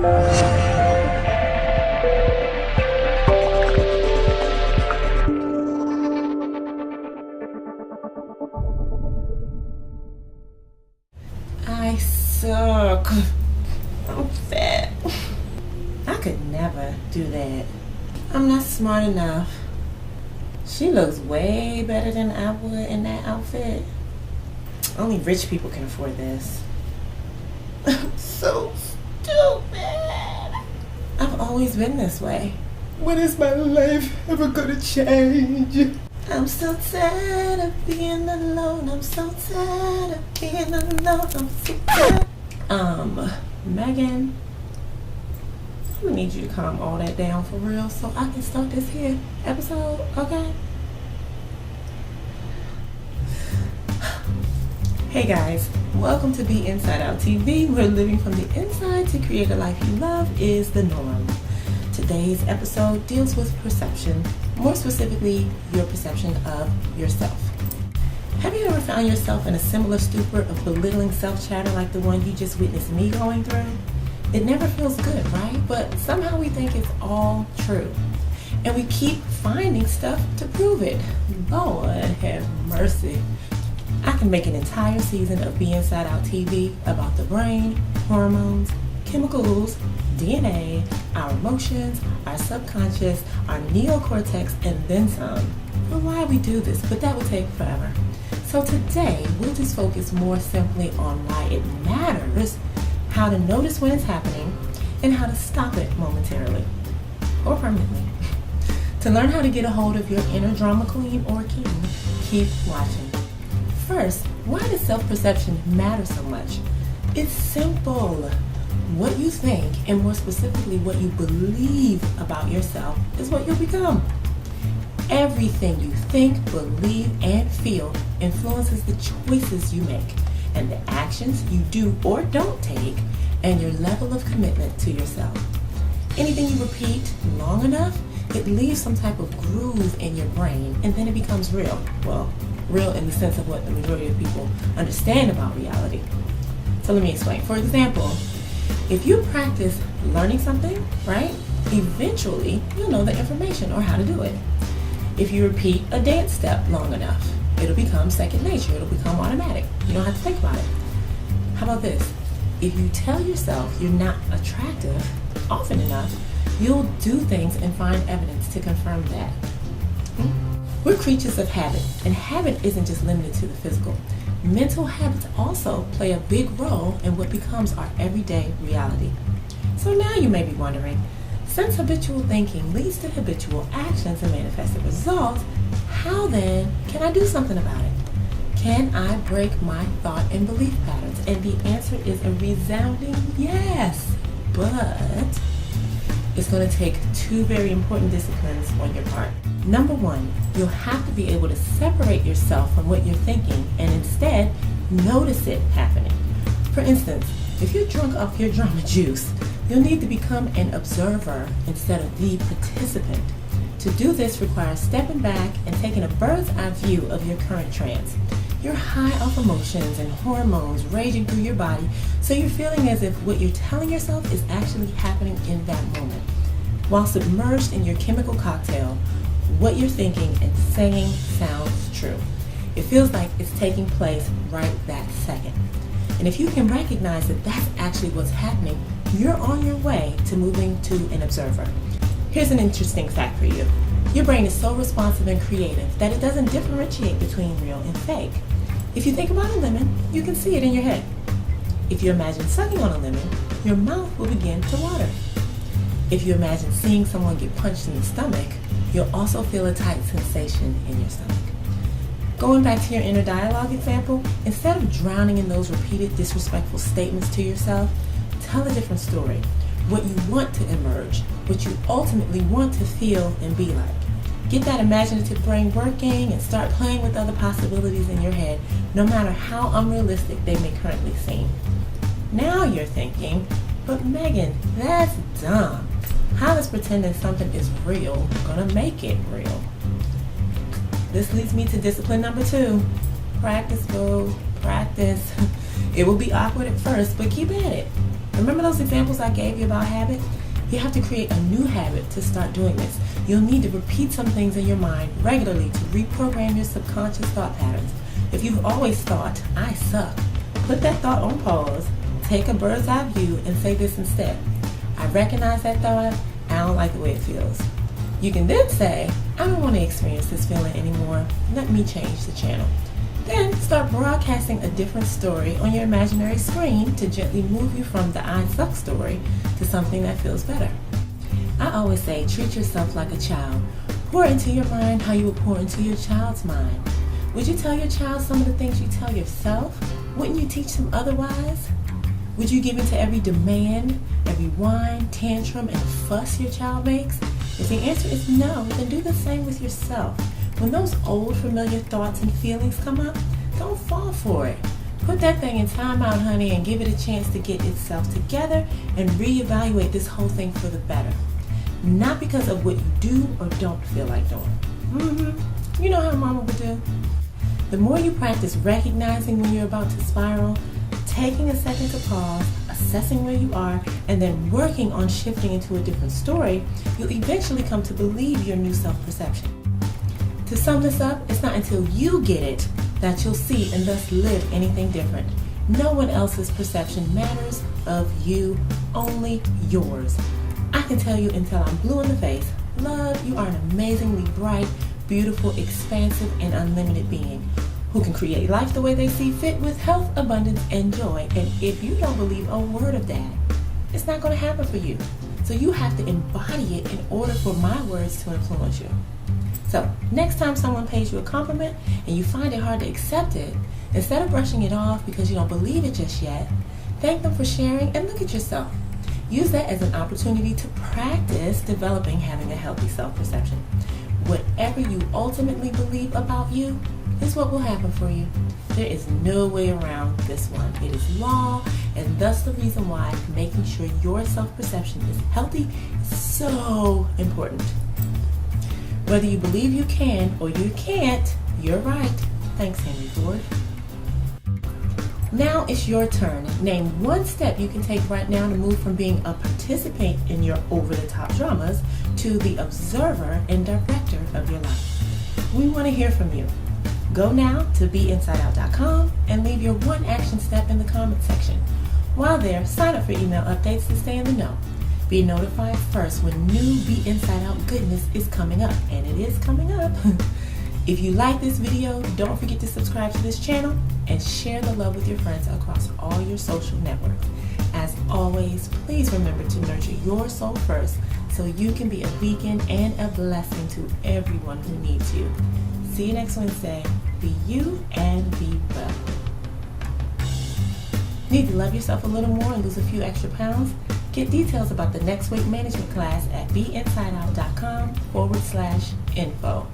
I suck. I'm fat. I could never do that. I'm not smart enough. She looks way better than I would in that outfit. Only rich people can afford this. I'm so stupid. I've always been this way. When is my life ever gonna change? I'm so tired of being alone. I'm so tired of being alone. I'm so tired. Megan, I'm gonna need you to calm all that down for real so I can start this here episode, okay? Hey guys, welcome to Be Inside Out TV, where living from the inside to create a life you love is the norm. Today's episode deals with perception, more specifically, your perception of yourself. Have you ever found yourself in a similar stupor of belittling self-chatter like the one you just witnessed me going through? It never feels good, right? But somehow we think it's all true. And we keep finding stuff to prove it. Lord have mercy. I can make an entire season of Be Inside Out TV about the brain, hormones, chemicals, DNA, our emotions, our subconscious, our neocortex, and then some. For why we do this, but that would take forever. So today, we'll just focus more simply on why it matters, how to notice when it's happening, and how to stop it momentarily or permanently. To learn how to get a hold of your inner drama queen or king, keep watching. First, why does self-perception matter so much? It's simple. What you think, and more specifically what you believe about yourself, is what you'll become. Everything you think, believe, and feel influences the choices you make, and the actions you do or don't take, and your level of commitment to yourself. Anything you repeat long enough, it leaves some type of groove in your brain, and then it becomes real. Well, real in the sense of what the majority of people understand about reality. So let me explain. For example, if you practice learning something, right, eventually you'll know the information or how to do it. If you repeat a dance step long enough, it'll become second nature. It'll become automatic. You don't have to think about it. How about this? If you tell yourself you're not attractive often enough, you'll do things and find evidence to confirm that. We're creatures of habit, and habit isn't just limited to the physical. Mental habits also play a big role in what becomes our everyday reality. So now you may be wondering, since habitual thinking leads to habitual actions and manifested results, how then can I do something about it? Can I break my thought and belief patterns? And the answer is a resounding yes. But it's going to take two very important disciplines on your part. Number one, you'll have to be able to separate yourself from what you're thinking and instead notice it happening. For instance, if you're drunk off your drama juice, you'll need to become an observer instead of the participant. To do this requires stepping back and taking a bird's eye view of your current trance. You're high off emotions and hormones raging through your body, so you're feeling as if what you're telling yourself is actually happening in that moment. While submerged in your chemical cocktail, what you're thinking and saying sounds true. It feels like it's taking place right that second. And if you can recognize that that's actually what's happening, you're on your way to moving to an observer. Here's an interesting fact for you. Your brain is so responsive and creative that it doesn't differentiate between real and fake. If you think about a lemon, you can see it in your head. If you imagine sucking on a lemon, your mouth will begin to water. If you imagine seeing someone get punched in the stomach, you'll also feel a tight sensation in your stomach. Going back to your inner dialogue example, instead of drowning in those repeated disrespectful statements to yourself, tell a different story. What you want to emerge, what you ultimately want to feel and be like. Get that imaginative brain working and start playing with other possibilities in your head, no matter how unrealistic they may currently seem. Now you're thinking, but Megan, that's dumb. How does pretending something is real gonna make it real? This leads me to discipline number 2. Practice, boo. Practice. It will be awkward at first, but keep at it. Remember those examples I gave you about habit? You have to create a new habit to start doing this. You'll need to repeat some things in your mind regularly to reprogram your subconscious thought patterns. If you've always thought, I suck, put that thought on pause, take a bird's eye view, and say this instead. I recognize that thought. I don't like the way it feels. You can then say, I don't want to experience this feeling anymore. Let me change the channel. Then start broadcasting a different story on your imaginary screen to gently move you from the I suck story to something that feels better. I always say, treat yourself like a child. Pour into your mind how you would pour into your child's mind. Would you tell your child some of the things you tell yourself? Wouldn't you teach them otherwise? Would you give in to every demand, every whine, tantrum, and fuss your child makes? If the answer is no, then do the same with yourself. When those old familiar thoughts and feelings come up, don't fall for it. Put that thing in timeout, honey, and give it a chance to get itself together and reevaluate this whole thing for the better. Not because of what you do or don't feel like doing. You know how mama would do? The more you practice recognizing when you're about to spiral, taking a second to pause, assessing where you are, and then working on shifting into a different story, you'll eventually come to believe your new self-perception. To sum this up, it's not until you get it that you'll see and thus live anything different. No one else's perception matters of you, only yours. I can tell you until I'm blue in the face, love, you are an amazingly bright, beautiful, expansive, and unlimited being who can create life the way they see fit with health, abundance, and joy. And if you don't believe a word of that, it's not going to happen for you. So you have to embody it in order for my words to influence you. So next time someone pays you a compliment and you find it hard to accept it, instead of brushing it off because you don't believe it just yet, thank them for sharing and look at yourself. Use that as an opportunity to practice developing having a healthy self-perception. Whatever you ultimately believe about you is what will happen for you. There is no way around this one. It is law, and thus the reason why making sure your self-perception is healthy is so important. Whether you believe you can or you can't, you're right. Thanks, Henry Ford. Now it's your turn. Name one step you can take right now to move from being a participant in your over-the-top dramas to the observer and director of your life. We want to hear from you. Go now to beinsideout.com and leave your one action step in the comment section. While there, sign up for email updates to stay in the know. Be notified first when new Be Inside Out goodness is coming up, and it is coming up. If you like this video, don't forget to subscribe to this channel and share the love with your friends across all your social networks. As always, please remember to nurture your soul first so you can be a beacon and a blessing to everyone who needs you. See you next Wednesday. Be you and be well. Need to love yourself a little more and lose a few extra pounds? Get details about the next weight management class at beinsideout.com/info.